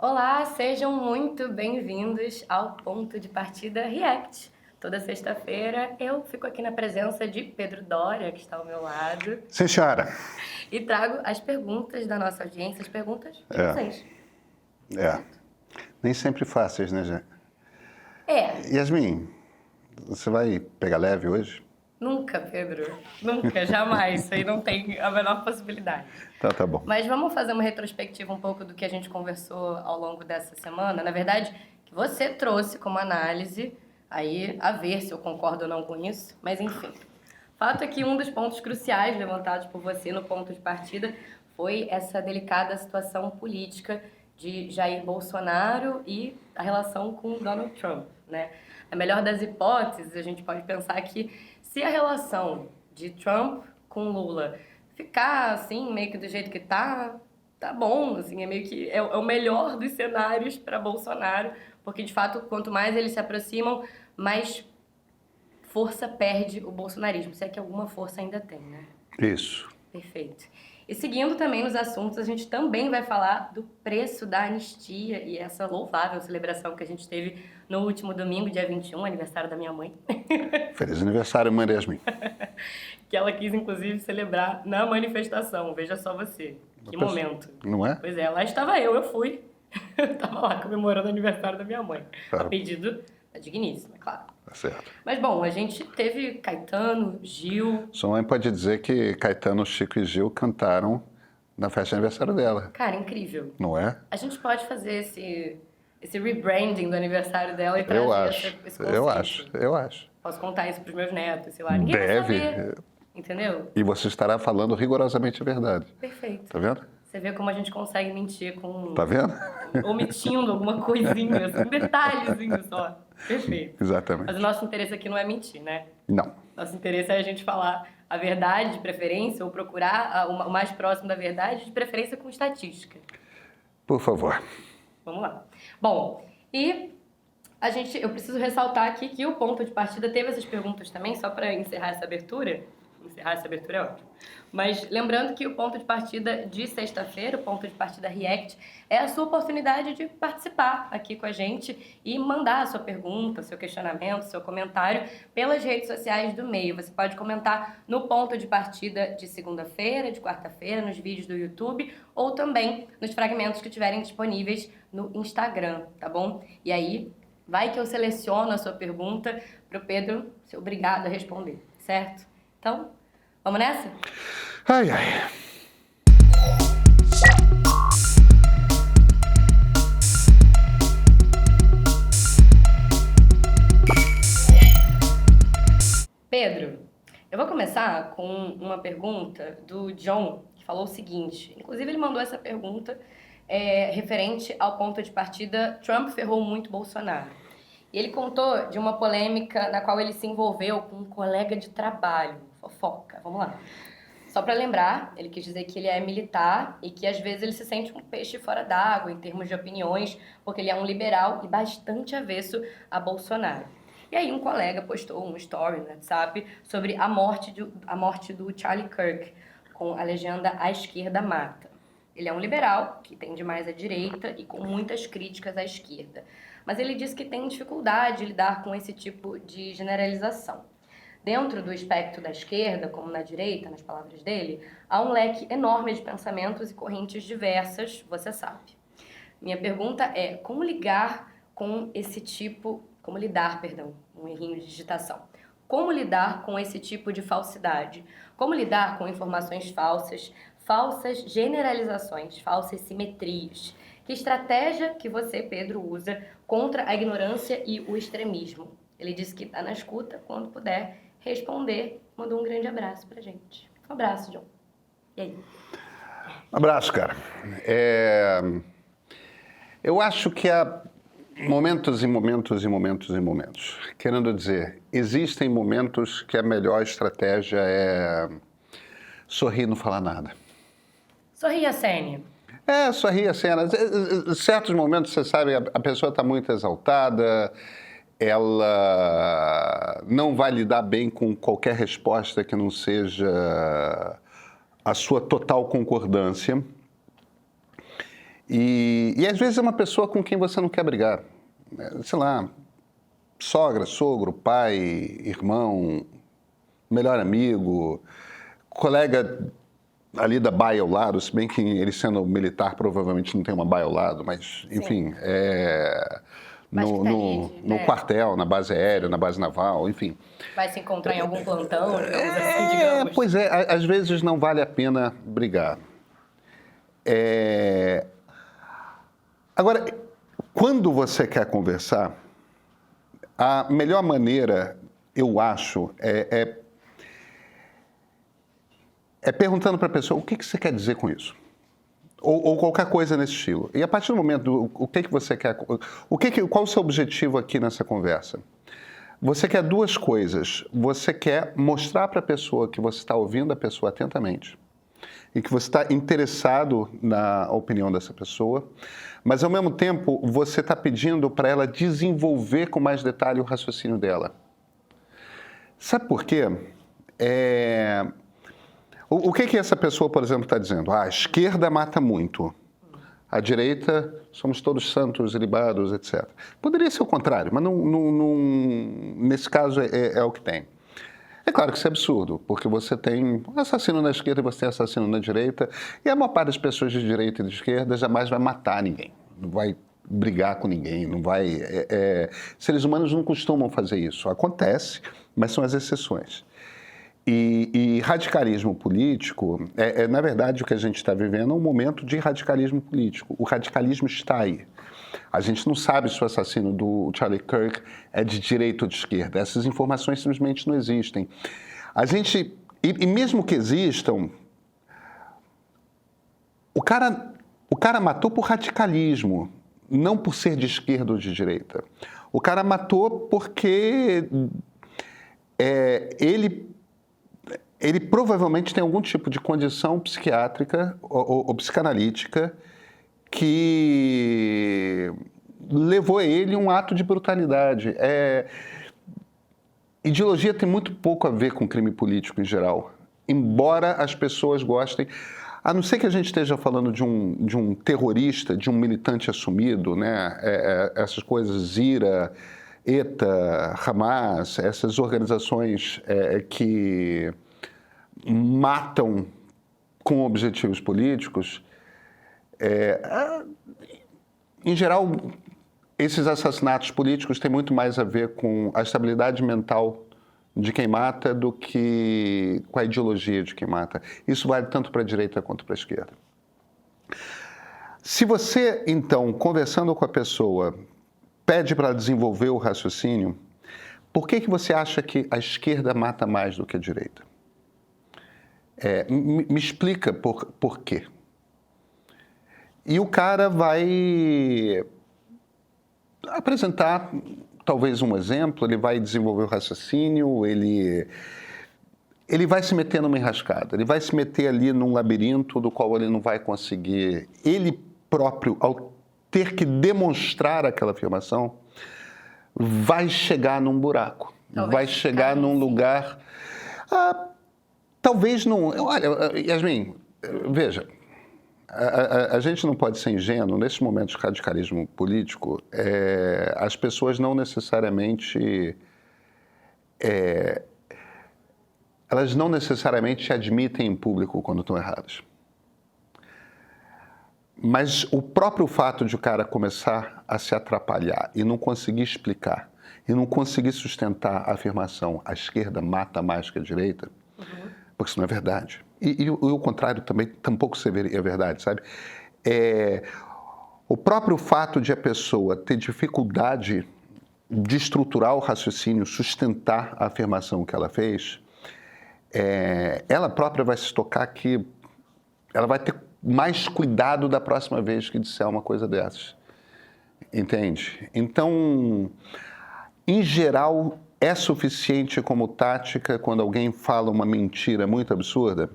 Olá, sejam muito bem-vindos ao Ponto de Partida React. Toda sexta-feira eu fico aqui na presença de Pedro Doria, que está ao meu lado, Sim, senhora. e trago as perguntas da nossa audiência, as perguntas de vocês. Nem sempre fáceis, né, gente? É, Yasmin, você vai pegar leve hoje? nunca, Pedro, nunca, jamais, isso aí não tem a menor possibilidade. Então tá bom. Mas vamos fazer uma retrospectiva um pouco do que a gente conversou ao longo dessa semana. Na verdade, que você trouxe como análise, aí a ver se eu concordo ou não com isso, mas enfim. Fato é que um dos pontos cruciais levantados por você no ponto de partida foi essa delicada situação política de Jair Bolsonaro e a relação com Donald Trump, né? A melhor das hipóteses, a gente pode pensar que se a relação de Trump com Lula ficar assim, meio que do jeito que tá bom, assim, é meio que é o melhor dos cenários para Bolsonaro, porque de fato, quanto mais eles se aproximam, mais força perde o bolsonarismo, se é que alguma força ainda tem, né? Isso. Perfeito. E seguindo também nos assuntos, a gente também vai falar do preço da anistia e essa louvável celebração que a gente teve no último domingo, dia 21, aniversário da minha mãe. Feliz aniversário, mãe Yasmin. Que ela quis, inclusive, celebrar na manifestação. Veja só você. Que momento. Não é? Pois é, lá estava eu fui. Eu estava lá comemorando o aniversário da minha mãe. Claro. A pedido da digníssima, é claro. Tá certo. Mas, bom, a gente teve Caetano, Gil. Sua mãe pode dizer que Caetano, Chico e Gil cantaram na festa de aniversário dela, Cara, incrível. não é? A gente pode fazer esse rebranding do aniversário dela e trazer esse conceito. Eu acho. Posso contar isso pros meus netos, sei lá. Ninguém vai saber, entendeu? E você estará falando rigorosamente a verdade. Perfeito. Tá vendo? Você vê como a gente consegue mentir com... Tá vendo? omitindo alguma coisinha, assim, um detalhezinho só. Perfeito. Exatamente. Mas o nosso interesse aqui não é mentir, né? Não. Nosso interesse é a gente falar a verdade de preferência ou procurar o mais próximo da verdade, de preferência com estatística. Por favor. Vamos lá. Bom, e eu preciso ressaltar aqui que o ponto de partida teve essas perguntas também, só para encerrar essa abertura. Encerrar essa abertura é ótimo. Mas lembrando que o ponto de partida de sexta-feira, o ponto de partida React, é a sua oportunidade de participar aqui com a gente e mandar a sua pergunta, seu questionamento, seu comentário pelas redes sociais do meio. Você pode comentar no ponto de partida de segunda-feira, de quarta-feira, nos vídeos do YouTube ou também nos fragmentos que estiverem disponíveis no Instagram, tá bom? E aí, vai que eu seleciono a sua pergunta para o Pedro ser obrigado a responder, certo? Então, vamos nessa? Ai, ai. Pedro, eu vou começar com uma pergunta do John, que falou o seguinte. Inclusive, ele mandou essa pergunta referente ao ponto de partida Trump ferrou muito Bolsonaro. E ele contou de uma polêmica na qual ele se envolveu com um colega de trabalho. Fofoca, vamos lá. Só para lembrar, ele quis dizer que ele é militar e que às vezes ele se sente um peixe fora d'água em termos de opiniões, porque ele é um liberal e bastante avesso a Bolsonaro. E aí um colega postou um story no WhatsApp sobre a morte do Charlie Kirk, com a legenda "A esquerda mata". Ele é um liberal, que tende mais à direita e com muitas críticas à esquerda. Mas ele diz que tem dificuldade de lidar com esse tipo de generalização. Dentro do espectro da esquerda, como na direita, nas palavras dele, há um leque enorme de pensamentos e correntes diversas, você sabe. Minha pergunta é, como lidar, um errinho de digitação. Como lidar com esse tipo de falsidade? Como lidar com informações falsas, falsas generalizações, falsas simetrias? Que estratégia que você, Pedro, usa contra a ignorância e o extremismo? Ele disse que está na escuta, quando puder responder, mandou um grande abraço pra gente. Um abraço, John. E aí? Abraço, cara. Eu acho que há momentos e momentos e momentos e momentos. Querendo dizer, existem momentos que a melhor estratégia é sorrir e não falar nada. Sorri a cena. Sorrir a cena. Em certos momentos, você sabe, a pessoa está muito exaltada, ela não vai lidar bem com qualquer resposta que não seja a sua total concordância. E às vezes é uma pessoa com quem você não quer brigar. Sei lá, sogra, sogro, pai, irmão, melhor amigo, colega ali da baia ao lado, se bem que ele sendo militar provavelmente não tem uma baia ao lado, mas enfim, no quartel, na base aérea, na base naval, enfim. Vai se encontrar em algum plantão, digamos assim, digamos. Pois é, às vezes não vale a pena brigar. Agora, quando você quer conversar, a melhor maneira, eu acho, é perguntando para a pessoa o que você quer dizer com isso. Ou qualquer coisa nesse estilo. E a partir do momento, o que você quer... Qual o seu objetivo aqui nessa conversa? Você quer duas coisas. Você quer mostrar para a pessoa que você está ouvindo a pessoa atentamente e que você está interessado na opinião dessa pessoa, mas ao mesmo tempo você está pedindo para ela desenvolver com mais detalhe o raciocínio dela. Sabe por quê? O que essa pessoa, por exemplo, está dizendo? A esquerda mata muito. A direita, somos todos santos, ilibados, etc. Poderia ser o contrário, mas nesse caso é o que tem. É claro que isso é absurdo, porque você tem assassino na esquerda e você tem assassino na direita, e a maior parte das pessoas de direita e de esquerda jamais vai matar ninguém, não vai brigar com ninguém, não vai... Seres humanos não costumam fazer isso. Acontece, mas são as exceções. E radicalismo político, na verdade, o que a gente está vivendo é um momento de radicalismo político. O radicalismo está aí. A gente não sabe se o assassino do Charlie Kirk é de direita ou de esquerda. Essas informações simplesmente não existem. E mesmo que existam, o cara matou por radicalismo, não por ser de esquerda ou de direita. O cara matou porque ele provavelmente tem algum tipo de condição psiquiátrica ou psicanalítica que levou ele a um ato de brutalidade. Ideologia tem muito pouco a ver com crime político em geral, embora as pessoas gostem, a não ser que a gente esteja falando de um terrorista, de um militante assumido, né? Essas coisas, IRA, ETA, Hamas, essas organizações que matam com objetivos políticos, em geral, esses assassinatos políticos têm muito mais a ver com a estabilidade mental de quem mata do que com a ideologia de quem mata. Isso vale tanto para a direita quanto para a esquerda. Se você, então, conversando com a pessoa, pede para desenvolver o raciocínio, por que você acha que a esquerda mata mais do que a direita? Me explica por quê. E o cara vai apresentar talvez um exemplo, ele vai desenvolver o raciocínio, ele vai se meter numa enrascada, ele vai se meter ali num labirinto do qual ele não vai conseguir, ele próprio, ao ter que demonstrar aquela afirmação, vai chegar num buraco, vai chegar num lugar... talvez não... Olha, Yasmin, veja, a gente não pode ser ingênuo. Nesses momentos de radicalismo político, as pessoas não necessariamente... elas não necessariamente admitem em público quando estão erradas. Mas o próprio fato de o cara começar a se atrapalhar e não conseguir explicar, e não conseguir sustentar a afirmação a esquerda mata mais que a direita, porque isso não é verdade. E o contrário também tampouco é verdade, sabe? O próprio fato de a pessoa ter dificuldade de estruturar o raciocínio, sustentar a afirmação que ela fez, ela própria vai se tocar que ela vai ter mais cuidado da próxima vez que disser uma coisa dessas. Entende? Então, em geral, é suficiente como tática quando alguém fala uma mentira muito absurda.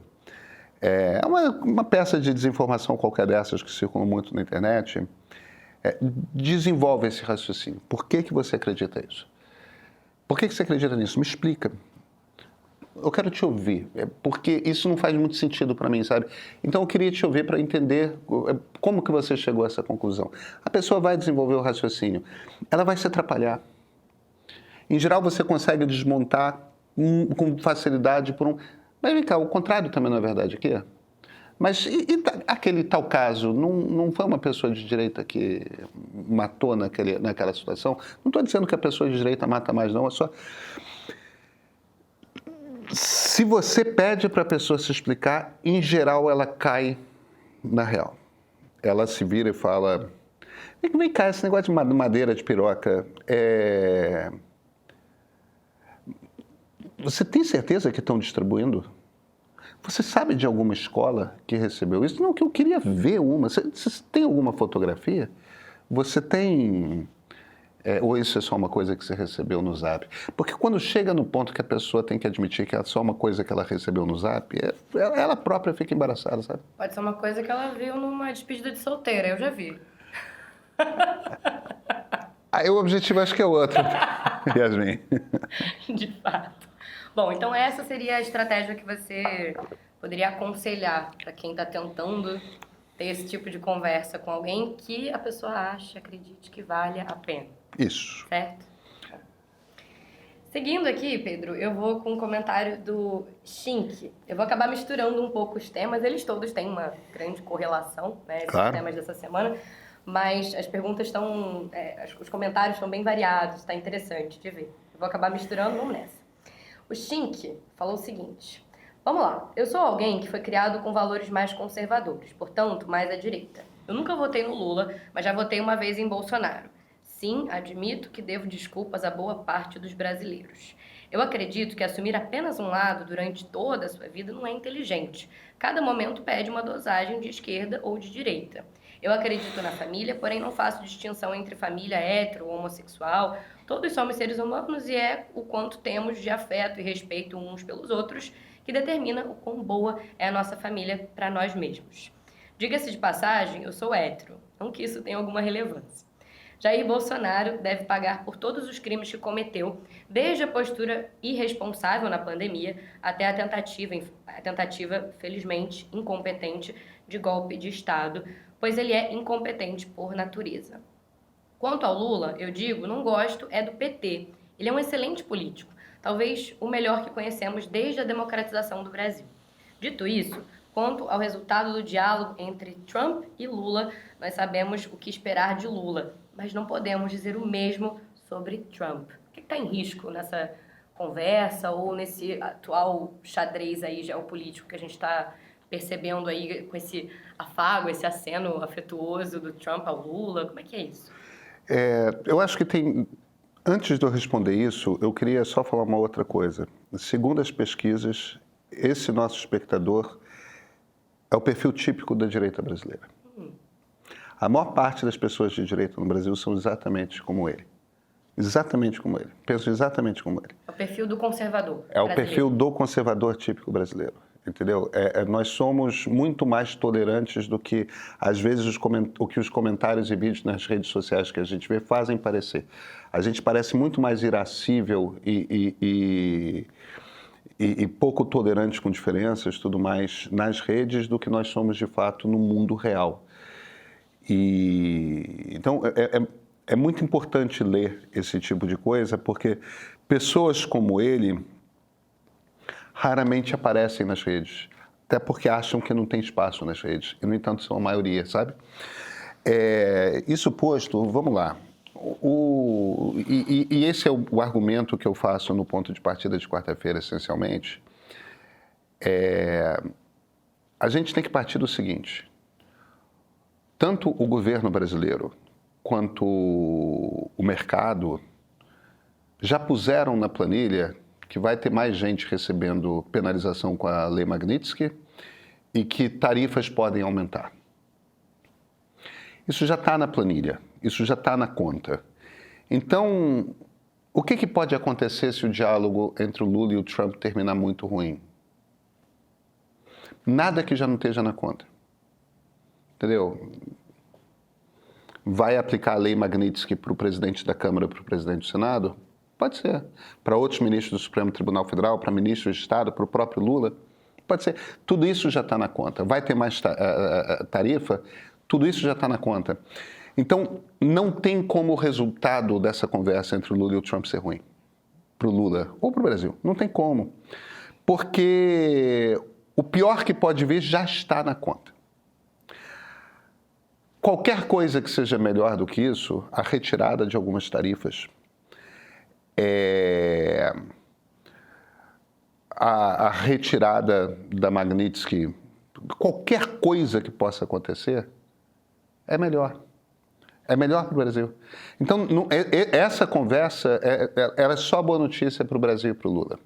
Uma peça de desinformação qualquer dessas que circulam muito na internet, desenvolve esse raciocínio. Por que você acredita nisso? Por que você acredita nisso? Me explica. Eu quero te ouvir, porque isso não faz muito sentido para mim, sabe? Então eu queria te ouvir para entender como que você chegou a essa conclusão. A pessoa vai desenvolver o raciocínio, ela vai se atrapalhar. Em geral você consegue desmontar com facilidade por um... Mas vem cá, o contrário também não é verdade aqui? Mas aquele tal caso, não foi uma pessoa de direita que matou naquela situação? Não estou dizendo que a pessoa de direita mata mais, não, é só... Se você pede para a pessoa se explicar, em geral ela cai na real. Ela se vira e fala, vem cá, esse negócio de madeira de piroca, você tem certeza que estão distribuindo? Você sabe de alguma escola que recebeu isso? Não, que eu queria ver uma. Você tem alguma fotografia? Você tem... ou isso é só uma coisa que você recebeu no Zap? Porque quando chega no ponto que a pessoa tem que admitir que é só uma coisa que ela recebeu no Zap, ela própria fica embaraçada, sabe? Pode ser uma coisa que ela viu numa despedida de solteira, eu já vi. Aí o objetivo acho que é outro, Yasmin. De fato. Bom, então essa seria a estratégia que você poderia aconselhar para quem está tentando ter esse tipo de conversa com alguém que a pessoa acha, acredite que vale a pena. Isso. Certo? Seguindo aqui, Pedro, eu vou com um comentário do Shink. Eu vou acabar misturando um pouco os temas, eles todos têm uma grande correlação, né, esses Claro. temas dessa semana, mas as perguntas estão, os comentários estão bem variados, está interessante de ver. Eu vou acabar misturando, vamos nessa. O Shink falou o seguinte: vamos lá, eu sou alguém que foi criado com valores mais conservadores, portanto, mais à direita. Eu nunca votei no Lula, mas já votei uma vez em Bolsonaro. Sim, admito que devo desculpas a boa parte dos brasileiros. Eu acredito que assumir apenas um lado durante toda a sua vida não é inteligente. Cada momento pede uma dosagem de esquerda ou de direita. Eu acredito na família, porém não faço distinção entre família hétero ou homossexual. Todos somos seres humanos e é o quanto temos de afeto e respeito uns pelos outros que determina o quão boa é a nossa família para nós mesmos. Diga-se de passagem, eu sou hétero, não que isso tenha alguma relevância. Jair Bolsonaro deve pagar por todos os crimes que cometeu, desde a postura irresponsável na pandemia até a tentativa, felizmente, incompetente de golpe de Estado, pois ele é incompetente por natureza. Quanto ao Lula, eu digo, não gosto, é do PT. Ele é um excelente político, talvez o melhor que conhecemos desde a democratização do Brasil. Dito isso, quanto ao resultado do diálogo entre Trump e Lula, nós sabemos o que esperar de Lula, mas não podemos dizer o mesmo sobre Trump. O que está em risco nessa conversa ou nesse atual xadrez aí geopolítico que a gente está percebendo aí com esse afago, esse aceno afetuoso do Trump ao Lula? Como é que é isso? Eu acho que tem... Antes de eu responder isso, eu queria só falar uma outra coisa. Segundo as pesquisas, esse nosso espectador é o perfil típico da direita brasileira. A maior parte das pessoas de direita no Brasil são exatamente como ele. Exatamente como ele. Pensam exatamente como ele. É o perfil do conservador É o brasileiro. perfil do conservador típico brasileiro. Entendeu? Nós somos muito mais tolerantes do que, às vezes, o que os comentários e vídeos nas redes sociais que a gente vê fazem parecer. A gente parece muito mais irascível e pouco tolerante com diferenças, tudo mais, nas redes do que nós somos, de fato, no mundo real. Então, é muito importante ler esse tipo de coisa, porque pessoas como ele raramente aparecem nas redes, até porque acham que não tem espaço nas redes, e, no entanto, são a maioria, sabe? Isso posto, vamos lá. Esse é o argumento que eu faço no ponto de partida de quarta-feira, essencialmente. A gente tem que partir do seguinte: tanto o governo brasileiro quanto o mercado já puseram na planilha que vai ter mais gente recebendo penalização com a Lei Magnitsky e que tarifas podem aumentar. Isso já está na planilha, isso já está na conta. Então, o que pode acontecer se o diálogo entre o Lula e o Trump terminar muito ruim? Nada que já não esteja na conta. Entendeu? Vai aplicar a Lei Magnitsky para o presidente da Câmara, para o presidente do Senado? Pode ser. Para outros ministros do Supremo Tribunal Federal, para ministros de Estado, para o próprio Lula, pode ser. Tudo isso já está na conta. Vai ter mais tarifa? Tudo isso já está na conta. Então, não tem como o resultado dessa conversa entre o Lula e o Trump ser ruim. Para o Lula ou para o Brasil. Não tem como. Porque o pior que pode vir já está na conta. Qualquer coisa que seja melhor do que isso, a retirada de algumas tarifas, a retirada da Magnitsky, qualquer coisa que possa acontecer, é melhor. É melhor para o Brasil. Então, essa conversa ela é só boa notícia para o Brasil e para o Lula.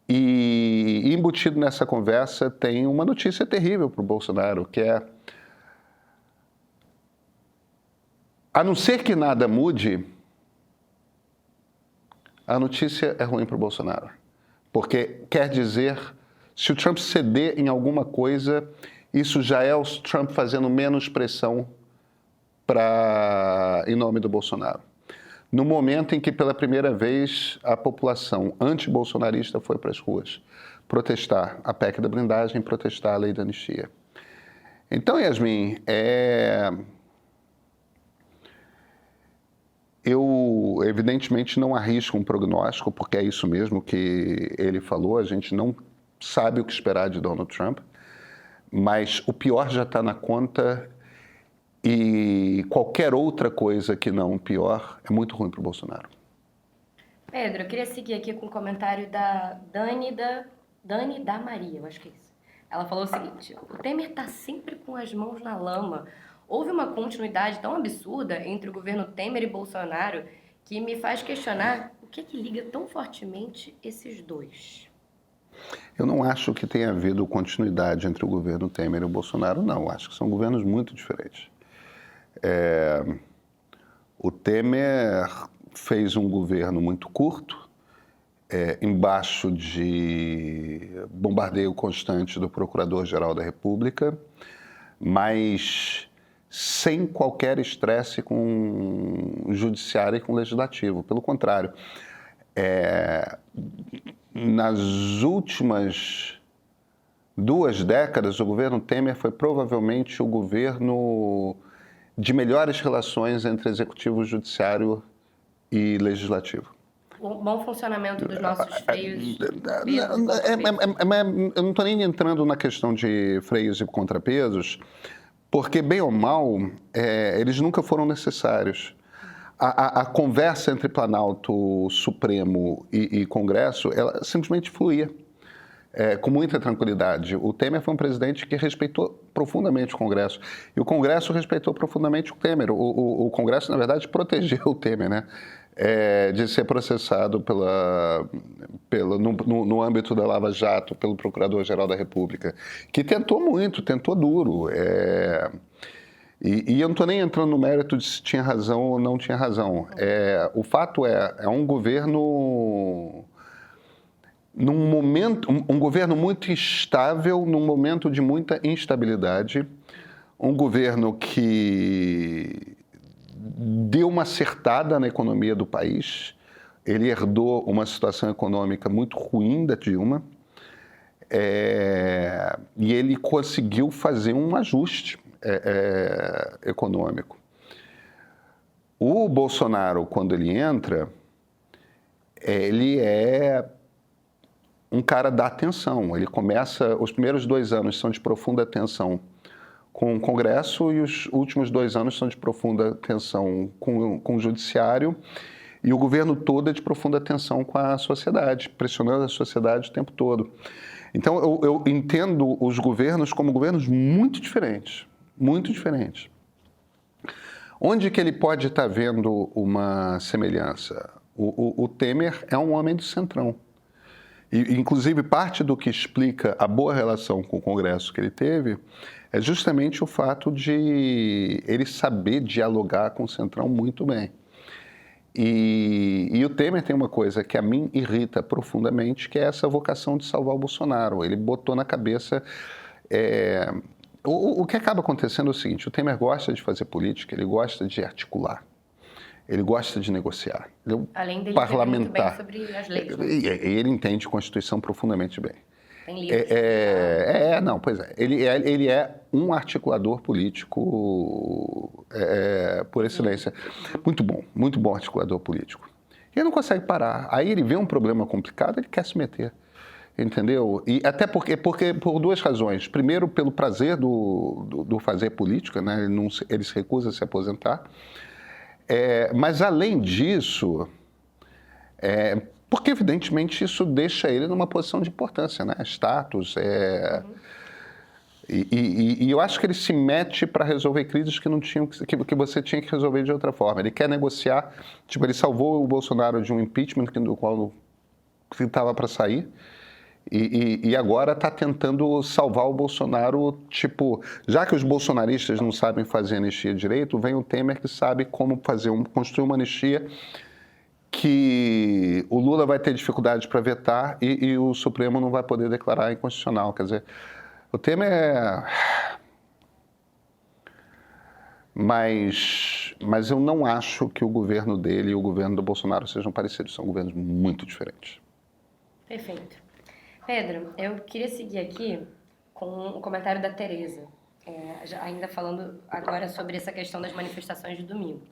E embutido nessa conversa tem uma notícia terrível para o Bolsonaro, que é: a não ser que nada mude, a notícia é ruim para o Bolsonaro. Porque quer dizer, se o Trump ceder em alguma coisa, isso já é o Trump fazendo menos pressão em nome do Bolsonaro. No momento em que, pela primeira vez, a população anti-bolsonarista foi para as ruas protestar a PEC da blindagem, protestar a lei da anistia. Então, Yasmin, eu evidentemente não arrisco um prognóstico, porque é isso mesmo que ele falou, a gente não sabe o que esperar de Donald Trump, mas o pior já está na conta. E qualquer outra coisa que não pior é muito ruim para o Bolsonaro. Pedro, eu queria seguir aqui com um comentário da Dani da Maria, eu acho que é isso. Ela falou o seguinte: o Temer está sempre com as mãos na lama. Houve uma continuidade tão absurda entre o governo Temer e Bolsonaro que me faz questionar o que liga tão fortemente esses dois. Eu não acho que tenha havido continuidade entre o governo Temer e o Bolsonaro, não. Acho que são governos muito diferentes. O Temer fez um governo muito curto, embaixo de bombardeio constante do Procurador-Geral da República, mas sem qualquer estresse com o Judiciário e com o Legislativo. Pelo contrário, nas últimas 2 décadas, o governo Temer foi provavelmente o governo de melhores relações entre Executivo, Judiciário e Legislativo. O bom funcionamento dos nossos freios. Eu não estou nem entrando na questão de freios e contrapesos, porque, bem ou mal, eles nunca foram necessários. A conversa entre Planalto, Supremo e Congresso, ela simplesmente fluía. Com muita tranquilidade. O Temer foi um presidente que respeitou profundamente o Congresso. E o Congresso respeitou profundamente o Temer. O Congresso, na verdade, protegeu o Temer, né? De ser processado no âmbito da Lava Jato pelo Procurador-Geral da República, que tentou muito, tentou duro. E eu não estou nem entrando no mérito de se tinha razão ou não tinha razão. O fato é um governo... Num momento, um governo muito instável, num momento de muita instabilidade, um governo que deu uma acertada na economia do país, ele herdou uma situação econômica muito ruim da Dilma, e ele conseguiu fazer um ajuste econômico. O Bolsonaro, quando ele entra, ele é um cara da tensão. Ele começa, os primeiros 2 anos são de profunda tensão com o Congresso e os últimos 2 anos são de profunda tensão com o Judiciário, e o governo todo é de profunda tensão com a sociedade, pressionando a sociedade o tempo todo. Então, eu entendo os governos como governos muito diferentes, muito diferentes. Onde que ele pode estar vendo uma semelhança? O Temer é um homem do centrão. E, inclusive, parte do que explica a boa relação com o Congresso que ele teve é justamente o fato de ele saber dialogar com o Centrão muito bem. E o Temer tem uma coisa que a mim irrita profundamente, que é essa vocação de salvar o Bolsonaro. Ele botou na cabeça... O que acaba acontecendo é o seguinte: o Temer gosta de fazer política, ele gosta de articular. Ele gosta de negociar. Ele é um Além dele parlamentar. muito bem sobre as leis, né? E ele entende Constituição profundamente bem. Tem livros. Não, pois é. Ele é um articulador político por excelência. Muito bom articulador político. Ele não consegue parar. Aí ele vê um problema complicado, ele quer se meter. Entendeu? E até porque por duas razões. Primeiro, pelo prazer do fazer política, né? Ele se recusa a se aposentar. Mas, além disso, porque, evidentemente, isso deixa ele numa posição de importância, né? Status. E eu acho que ele se mete para resolver crises que não tinham que você tinha que resolver de outra forma. Ele quer negociar. Tipo, ele salvou o Bolsonaro de um impeachment do qual estava para sair. E agora está tentando salvar o Bolsonaro, tipo, já que os bolsonaristas não sabem fazer anistia direito, vem o Temer que sabe como construir uma anistia que o Lula vai ter dificuldade para vetar e o Supremo não vai poder declarar inconstitucional. Quer dizer, o Temer Mas eu não acho que o governo dele e o governo do Bolsonaro sejam parecidos, são governos muito diferentes. Perfeito. Pedro, eu queria seguir aqui com um comentário da Tereza, ainda falando agora sobre essa questão das manifestações de domingo.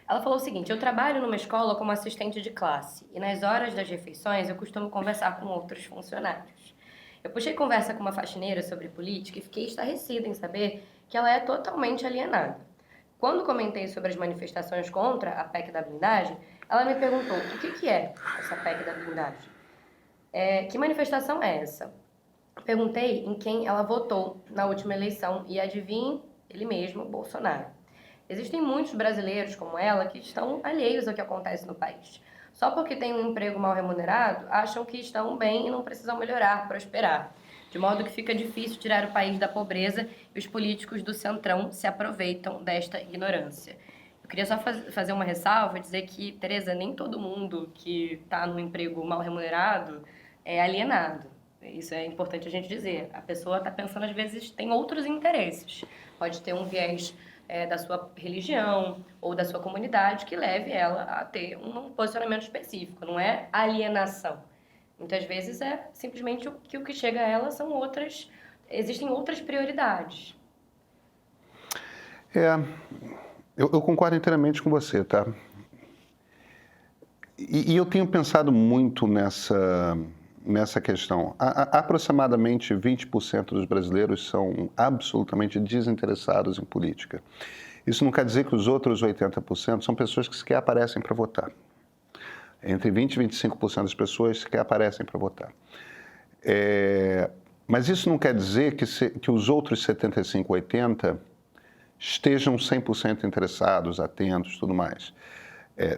Ela falou o seguinte: eu trabalho numa escola como assistente de classe e nas horas das refeições eu costumo conversar com outros funcionários. Eu puxei conversa com uma faxineira sobre política e fiquei estarrecida em saber que ela é totalmente alienada. Quando comentei sobre as manifestações contra a PEC da blindagem, ela me perguntou o que é essa PEC da blindagem. Que manifestação é essa? Perguntei em quem ela votou na última eleição e adivinhe, ele mesmo, Bolsonaro. Existem muitos brasileiros como ela que estão alheios ao que acontece no país. Só porque têm um emprego mal remunerado, acham que estão bem e não precisam melhorar, prosperar. De modo que fica difícil tirar o país da pobreza e os políticos do Centrão se aproveitam desta ignorância. Eu queria só fazer uma ressalva e dizer que, Tereza, nem todo mundo que está num emprego mal remunerado é alienado. Isso é importante a gente dizer. A pessoa está pensando, às vezes, tem outros interesses. Pode ter um viés da sua religião ou da sua comunidade que leve ela a ter um posicionamento específico. Não é alienação. Muitas vezes é simplesmente o que chega a ela são outras... Existem outras prioridades. Eu concordo inteiramente com você, tá? E eu tenho pensado muito nessa questão. Aproximadamente 20% dos brasileiros são absolutamente desinteressados em política. Isso não quer dizer que os outros 80% são pessoas que sequer aparecem para votar. Entre 20% e 25% das pessoas sequer aparecem para votar. Mas isso não quer dizer que os outros 75%, 80% estejam 100% interessados, atentos, tudo mais.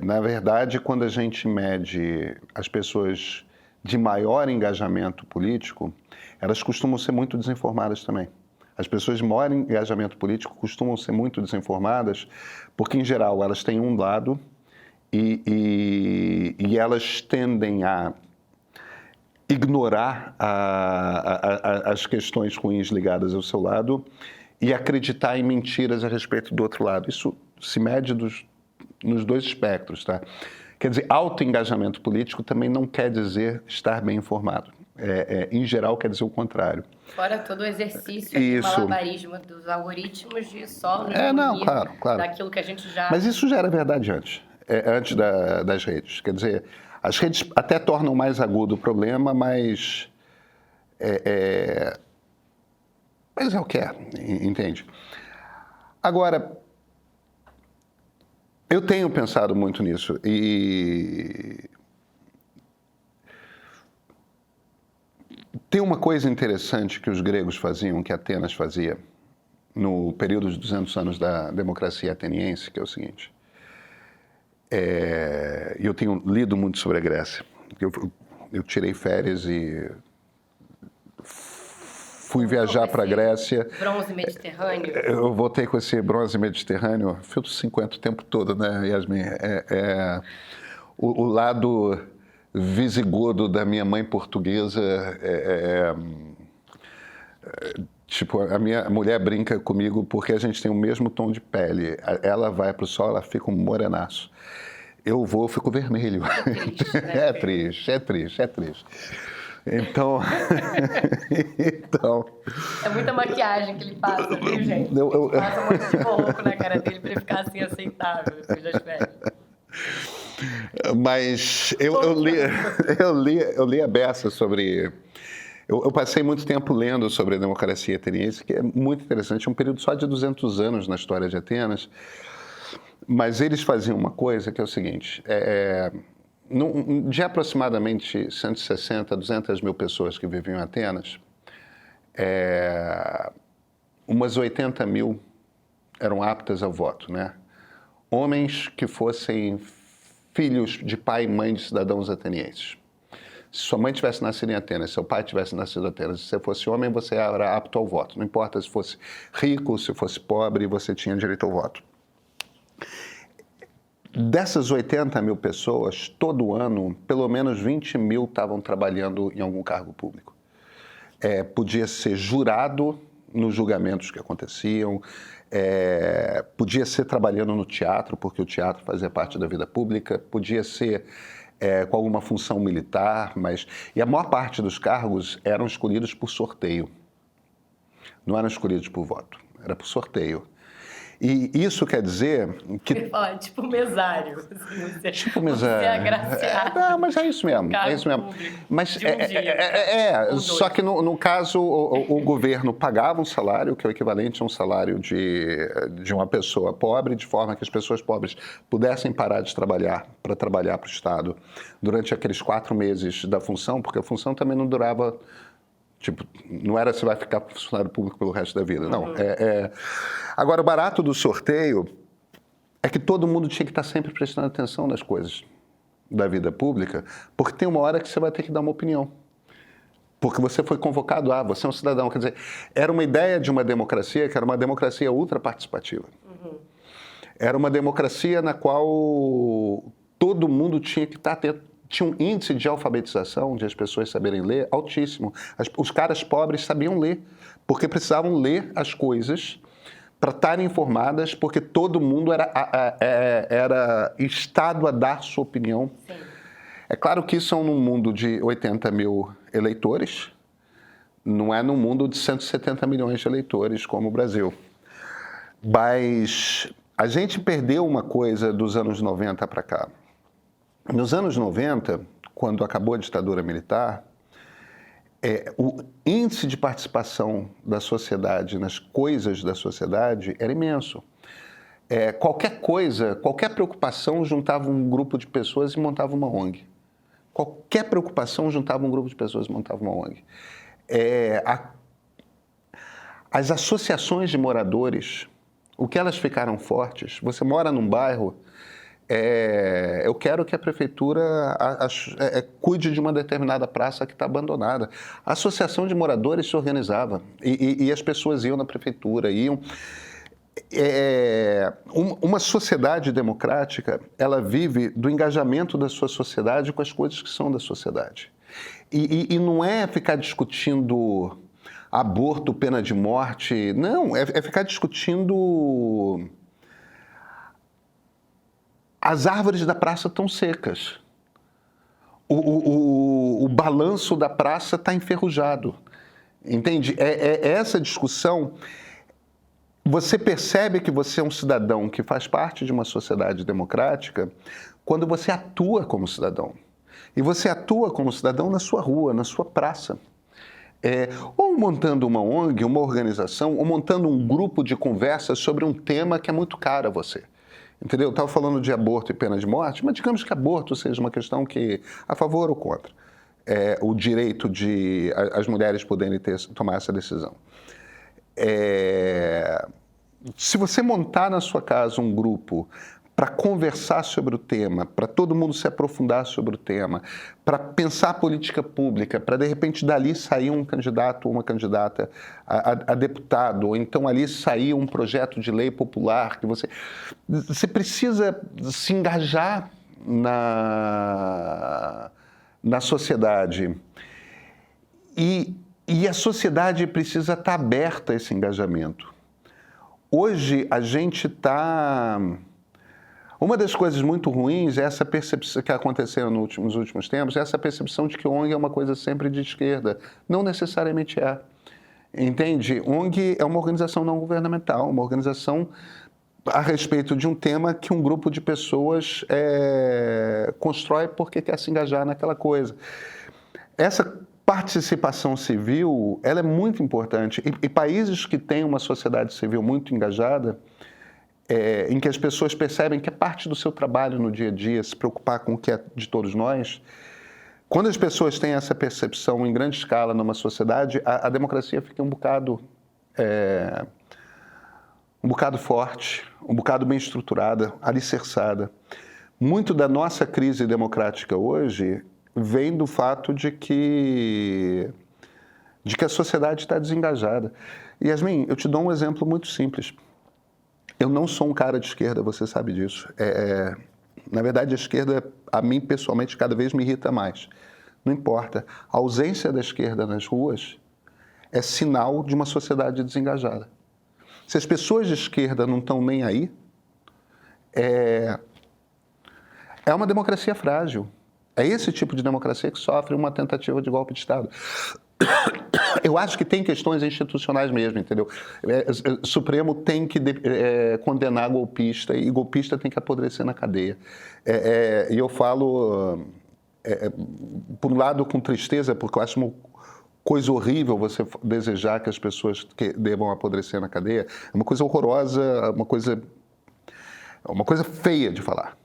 Na verdade, quando a gente mede as pessoas de maior engajamento político, elas costumam ser muito desinformadas também. As pessoas de maior engajamento político costumam ser muito desinformadas porque, em geral, elas têm um lado e elas tendem a ignorar as questões ruins ligadas ao seu lado e acreditar em mentiras a respeito do outro lado. Isso se mede nos dois espectros, tá? Quer dizer, alto engajamento político também não quer dizer estar bem informado. Em geral, quer dizer o contrário. Fora todo o exercício de malabarismo dos algoritmos de só claro. daquilo que a gente já... Mas isso já era verdade antes das redes. Quer dizer, as redes até tornam mais agudo o problema, mas é o que é, entende? Agora, eu tenho pensado muito nisso e tem uma coisa interessante que os gregos faziam, que Atenas fazia no período dos 200 anos da democracia ateniense, que é o seguinte. Eu tenho lido muito sobre a Grécia. Eu tirei férias e fui viajar para a Grécia. Bronze mediterrâneo. Eu voltei com esse bronze mediterrâneo, filtro 50 o tempo todo, né, Yasmin? O lado visigodo da minha mãe portuguesa Tipo, a minha mulher brinca comigo porque a gente tem o mesmo tom de pele. Ela vai pro sol, ela fica um morenaço. Eu vou, eu fico vermelho. É triste, né? É triste, é triste, é triste. Então, então É muita maquiagem que ele passa, viu, gente? Eu- Ele passa um monte de coloco na cara dele pra ele ficar assim aceitável depois das férias. mas eu li a beça sobre. Eu passei muito tempo lendo sobre a democracia ateniense, que é muito interessante. É um período só de 200 anos na história de Atenas. Mas eles faziam uma coisa que é o seguinte: de aproximadamente 160, 200 mil pessoas que viviam em Atenas, umas 80 mil eram aptas ao voto, né? Homens que fossem filhos de pai e mãe de cidadãos atenienses. Se sua mãe tivesse nascido em Atenas, se seu pai tivesse nascido em Atenas, se você fosse homem, você era apto ao voto. Não importa se fosse rico, se fosse pobre, você tinha direito ao voto. Dessas 80 mil pessoas, todo ano, pelo menos 20 mil estavam trabalhando em algum cargo público. Podia ser jurado nos julgamentos que aconteciam, podia ser trabalhando no teatro, porque o teatro fazia parte da vida pública, podia ser com alguma função militar, e a maior parte dos cargos eram escolhidos por sorteio. Não eram escolhidos por voto, era por sorteio. E isso quer dizer que... Eu ia falar, tipo mesário. Assim, você, Tipo você mesário. é agraciado. Não, mas é isso mesmo. Cargo É isso mesmo. público Mas de um dia, ou só dois. que no caso o governo pagava um salário que é o equivalente a um salário de uma pessoa pobre, de forma que as pessoas pobres pudessem parar de trabalhar para trabalhar para o Estado durante aqueles 4 meses da função, porque a função também não durava. Tipo, não era se vai ficar funcionário público pelo resto da vida, não. Agora, o barato do sorteio é que todo mundo tinha que estar sempre prestando atenção nas coisas da vida pública, porque tem uma hora que você vai ter que dar uma opinião. Porque você foi convocado, você é um cidadão. Quer dizer, era uma ideia de uma democracia que era uma democracia ultraparticipativa. Era uma democracia na qual todo mundo tinha que estar atento. Tinha um índice de alfabetização, de as pessoas saberem ler, altíssimo. Os caras pobres sabiam ler, porque precisavam ler as coisas para estarem informadas, porque todo mundo era estado a dar sua opinião. Sim. É claro que isso é num mundo de 80 mil eleitores, não é num mundo de 170 milhões de eleitores como o Brasil. Mas a gente perdeu uma coisa dos anos 90 para cá. Nos anos 90, quando acabou a ditadura militar, o índice de participação da sociedade nas coisas da sociedade era imenso. Qualquer coisa, qualquer preocupação juntava um grupo de pessoas e montava uma ONG. Qualquer preocupação juntava um grupo de pessoas e montava uma ONG. As associações de moradores, o que elas ficaram fortes, você mora num bairro... eu quero que a prefeitura cuide de uma determinada praça que está abandonada. A associação de moradores se organizava e as pessoas iam na prefeitura, iam... uma sociedade democrática, ela vive do engajamento da sua sociedade com as coisas que são da sociedade. E não é ficar discutindo aborto, pena de morte, não, é ficar discutindo... As árvores da praça estão secas. O balanço da praça está enferrujado. Entende? Essa discussão. Você percebe que você é um cidadão que faz parte de uma sociedade democrática quando você atua como cidadão. E você atua como cidadão na sua rua, na sua praça. Ou montando uma ONG, uma organização, ou montando um grupo de conversa sobre um tema que é muito caro a você. Entendeu? Eu estava falando de aborto e pena de morte, mas digamos que aborto seja uma questão que, a favor ou contra, o direito de as mulheres poderem tomar essa decisão. Se você montar na sua casa um grupo para conversar sobre o tema, para todo mundo se aprofundar sobre o tema, para pensar política pública, para de repente dali sair um candidato ou uma candidata a deputado, ou então ali sair um projeto de lei popular, que você precisa se engajar na sociedade. E E a sociedade precisa estar aberta a esse engajamento. Hoje a gente está... Uma das coisas muito ruins é essa percepção que aconteceu nos últimos tempos, é essa percepção de que ONG é uma coisa sempre de esquerda. Não necessariamente é. Entende? ONG é uma organização não governamental, uma organização a respeito de um tema que um grupo de pessoas constrói porque quer se engajar naquela coisa. Essa participação civil, ela é muito importante. E países que têm uma sociedade civil muito engajada, em que as pessoas percebem que é parte do seu trabalho no dia a dia, se preocupar com o que é de todos nós, quando as pessoas têm essa percepção em grande escala numa sociedade, a democracia fica um bocado forte, um bocado bem estruturada, alicerçada. Muito da nossa crise democrática hoje vem do fato de que a sociedade está desengajada. Yasmin, eu te dou um exemplo muito simples. Eu não sou um cara de esquerda, você sabe disso. Na verdade, a esquerda, a mim pessoalmente, cada vez me irrita mais. Não importa. A ausência da esquerda nas ruas é sinal de uma sociedade desengajada. Se as pessoas de esquerda não estão nem aí, é uma democracia frágil. É esse tipo de democracia que sofre uma tentativa de golpe de Estado. Eu acho que tem questões institucionais mesmo, entendeu? O Supremo tem que condenar golpista e golpista tem que apodrecer na cadeia. E eu falo, por um lado, com tristeza, porque eu acho uma coisa horrível você desejar que as pessoas devam apodrecer na cadeia. É uma coisa horrorosa, uma coisa feia de falar.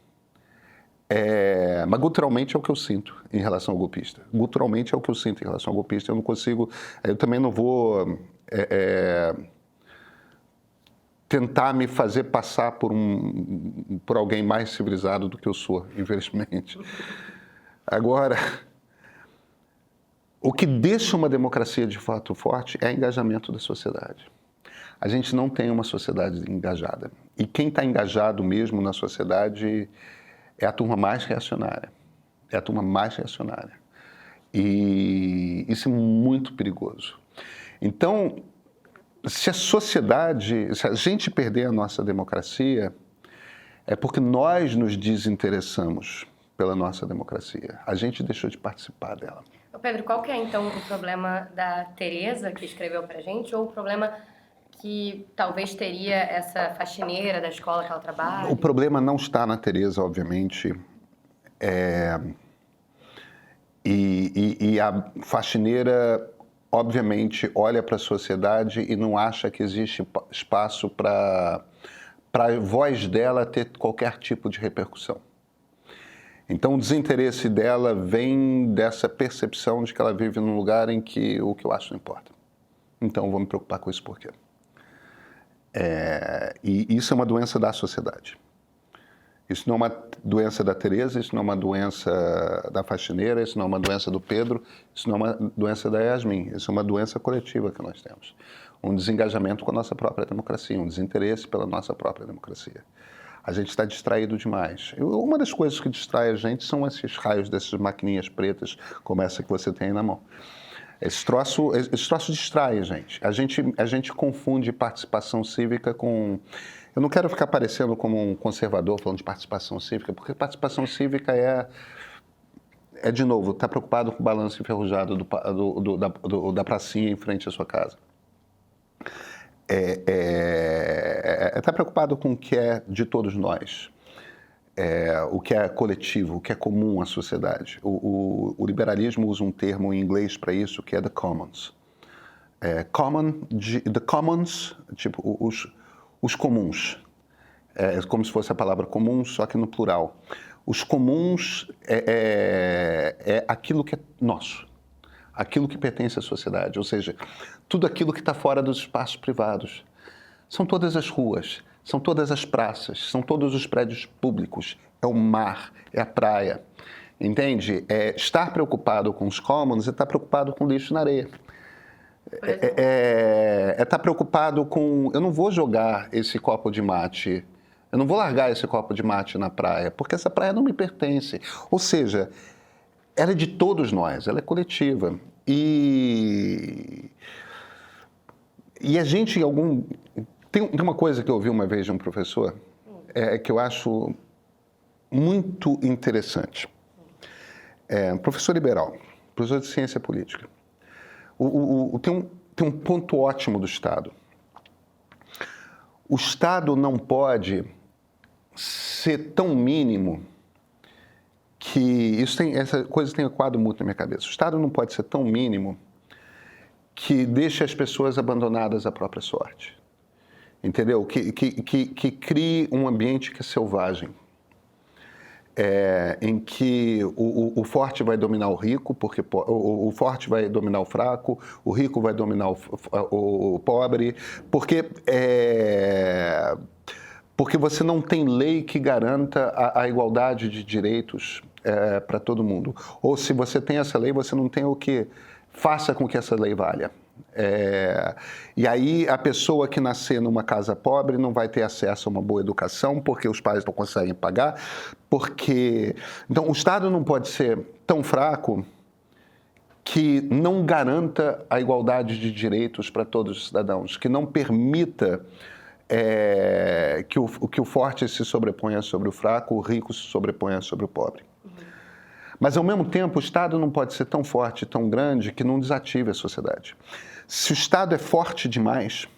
Mas guturalmente é o que eu sinto em relação ao golpista. Guturalmente é o que eu sinto em relação ao golpista. Eu não consigo... Eu também não vou tentar me fazer passar por alguém mais civilizado do que eu sou, infelizmente. Agora, o que deixa uma democracia de fato forte é o engajamento da sociedade. A gente não tem uma sociedade engajada. E quem está engajado mesmo na sociedade... é a turma mais reacionária. É a turma mais reacionária. E isso é muito perigoso. Então, se a gente perder a nossa democracia, é porque nós nos desinteressamos pela nossa democracia. A gente deixou de participar dela. Pedro, qual que é então o problema da Tereza, que escreveu pra gente, ou o problema que talvez teria essa faxineira da escola que ela trabalha? O problema não está na Tereza, obviamente. E a faxineira, obviamente, olha para a sociedade e não acha que existe espaço para a voz dela ter qualquer tipo de repercussão. Então, o desinteresse dela vem dessa percepção de que ela vive num lugar em que o que eu acho não importa. Então, eu vou me preocupar com isso por quê? E isso é uma doença da sociedade. Isso não é uma doença da Tereza, isso não é uma doença da faxineira, isso não é uma doença do Pedro, isso não é uma doença da Yasmin, isso é uma doença coletiva que nós temos. Um desengajamento com a nossa própria democracia, um desinteresse pela nossa própria democracia. A gente está distraído demais. Uma das coisas que distrai a gente são esses raios dessas maquininhas pretas, como essa que você tem aí na mão. Esse troço distrai a gente. A gente confunde participação cívica com... Eu não quero ficar parecendo como um conservador falando de participação cívica, porque participação cívica de novo, estar preocupado com o balanço enferrujado da pracinha em frente à sua casa. Estar preocupado com o que é de todos nós. O que é coletivo, o que é comum à sociedade. O liberalismo usa um termo em inglês para isso, que é the commons. The commons, tipo, os comuns. É como se fosse a palavra comum, só que no plural. Os comuns é aquilo que é nosso, aquilo que pertence à sociedade, ou seja, tudo aquilo que está fora dos espaços privados. São todas as ruas, são todas as praças, são todos os prédios públicos, é o mar, é a praia, entende? Estar preocupado com os commons é estar preocupado com lixo na areia. Estar preocupado com... Eu não vou jogar esse copo de mate, eu não vou largar esse copo de mate na praia, porque essa praia não me pertence. Ou seja, ela é de todos nós, ela é coletiva. E a gente, tem uma coisa que eu ouvi uma vez de um professor, que eu acho muito interessante. Professor liberal, professor de ciência política. Tem um ponto ótimo do Estado. O Estado não pode ser tão mínimo que... essa coisa tem ecoado muito na minha cabeça. O Estado não pode ser tão mínimo que deixe as pessoas abandonadas à própria sorte. Entendeu? Que crie um ambiente que é selvagem. Em que o forte vai dominar o rico, porque o forte vai dominar o fraco, o rico vai dominar o pobre, porque você não tem lei que garanta a igualdade de direitos para todo mundo. Ou se você tem essa lei, você não tem o que faça com que essa lei valha. E aí a pessoa que nascer numa casa pobre não vai ter acesso a uma boa educação porque os pais não conseguem pagar, então o Estado não pode ser tão fraco que não garanta a igualdade de direitos para todos os cidadãos, que não permita que o forte se sobreponha sobre o fraco, o rico se sobreponha sobre o pobre. Mas, ao mesmo tempo, o Estado não pode ser tão forte, tão grande, que não desative a sociedade. Se o Estado é forte demais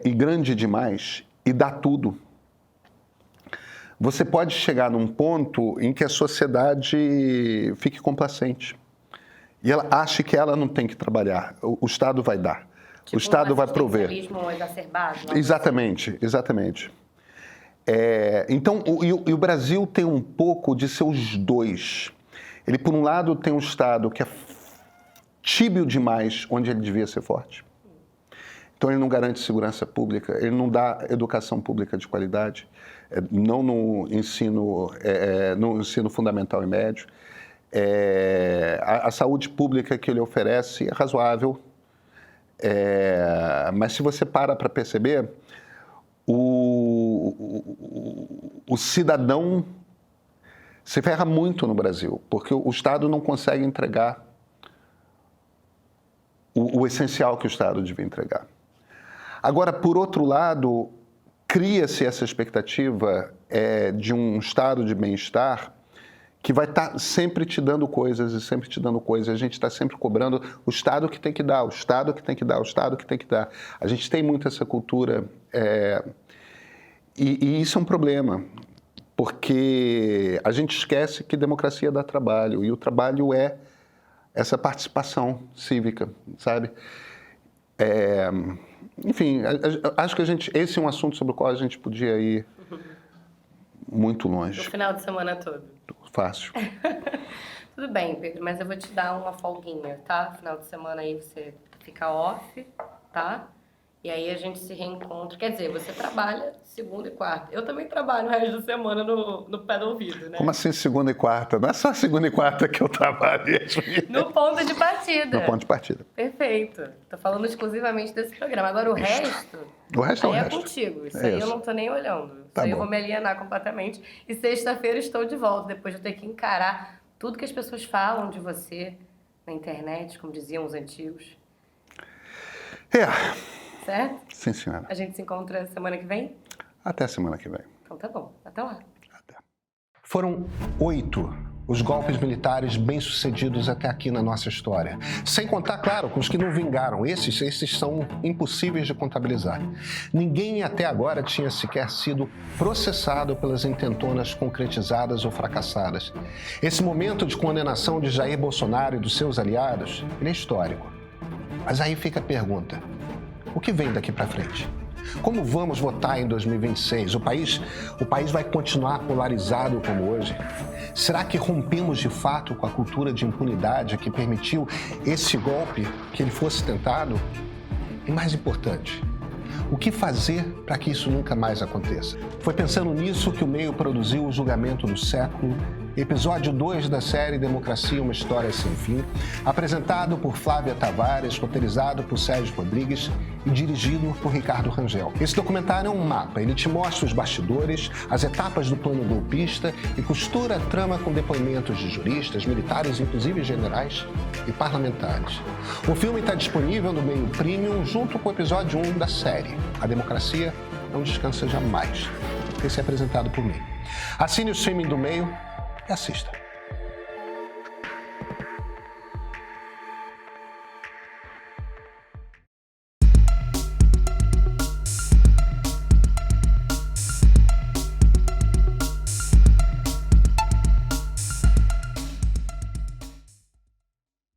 e grande demais e dá tudo, você pode chegar num ponto em que a sociedade fique complacente. E ela acha que ela não tem que trabalhar, o Estado vai dar, o Estado vai prover. Exacerbado, exatamente, exatamente. Então, o Brasil tem um pouco de seus dois. Ele, por um lado, tem um Estado que é tíbio demais onde ele devia ser forte. Então, ele não garante segurança pública, ele não dá educação pública de qualidade, não no ensino fundamental e médio. A saúde pública que ele oferece é razoável, mas se você para perceber, o cidadão se ferra muito no Brasil, porque o Estado não consegue entregar o essencial que o Estado devia entregar. Agora, por outro lado, cria-se essa expectativa de um estado de bem-estar que vai estar sempre te dando coisas e sempre te dando coisas. A gente está sempre cobrando o Estado que tem que dar, o Estado que tem que dar, o Estado que tem que dar. A gente tem muito essa cultura e isso é um problema, porque a gente esquece que democracia dá trabalho e o trabalho é essa participação cívica, sabe? Enfim, acho que esse é um assunto sobre o qual a gente podia ir muito longe. No final de semana todo. Fácil. Tudo bem, Pedro, mas eu vou te dar uma folguinha, tá? Final de semana aí você fica off, tá? E aí a gente se reencontra. Quer dizer, você trabalha segunda e quarta. Eu também trabalho o resto da semana no pé do ouvido, né? Como assim segunda e quarta? Não é só segunda e quarta que eu trabalho. No ponto de partida. No ponto de partida. Perfeito. Tô falando exclusivamente desse programa. Agora o resto... O resto é o aí resto. É contigo. Isso aí eu não tô nem olhando. Isso Tá aí bom. eu vou me alienar completamente. E sexta-feira estou de volta, depois de eu ter que encarar tudo que as pessoas falam de você na internet, como diziam os antigos. Certo? Sim, senhora. A gente se encontra semana que vem? Até semana que vem. Então tá bom. Até lá. Até. Foram 8 os golpes militares bem-sucedidos até aqui na nossa história. Sem contar, claro, com os que não vingaram. Esses são impossíveis de contabilizar. Ninguém até agora tinha sequer sido processado pelas intentonas concretizadas ou fracassadas. Esse momento de condenação de Jair Bolsonaro e dos seus aliados, ele é histórico. Mas aí fica a pergunta: o que vem daqui para frente? Como vamos votar em 2026? O país vai continuar polarizado como hoje? Será que rompemos de fato com a cultura de impunidade que permitiu esse golpe, que ele fosse tentado? E mais importante, o que fazer para que isso nunca mais aconteça? Foi pensando nisso que o Meio produziu o julgamento do século episódio 2 da série Democracia, uma História Sem Fim, apresentado por Flávia Tavares, roteirizado por Sérgio Rodrigues e dirigido por Ricardo Rangel. Esse documentário é um mapa, ele te mostra os bastidores, as etapas do plano golpista e costura a trama com depoimentos de juristas, militares, inclusive generais e parlamentares. O filme está disponível no meio premium junto com o episódio 1 da série. A democracia não descansa jamais. Esse é apresentado por mim. Assine o streaming do Meio e assista.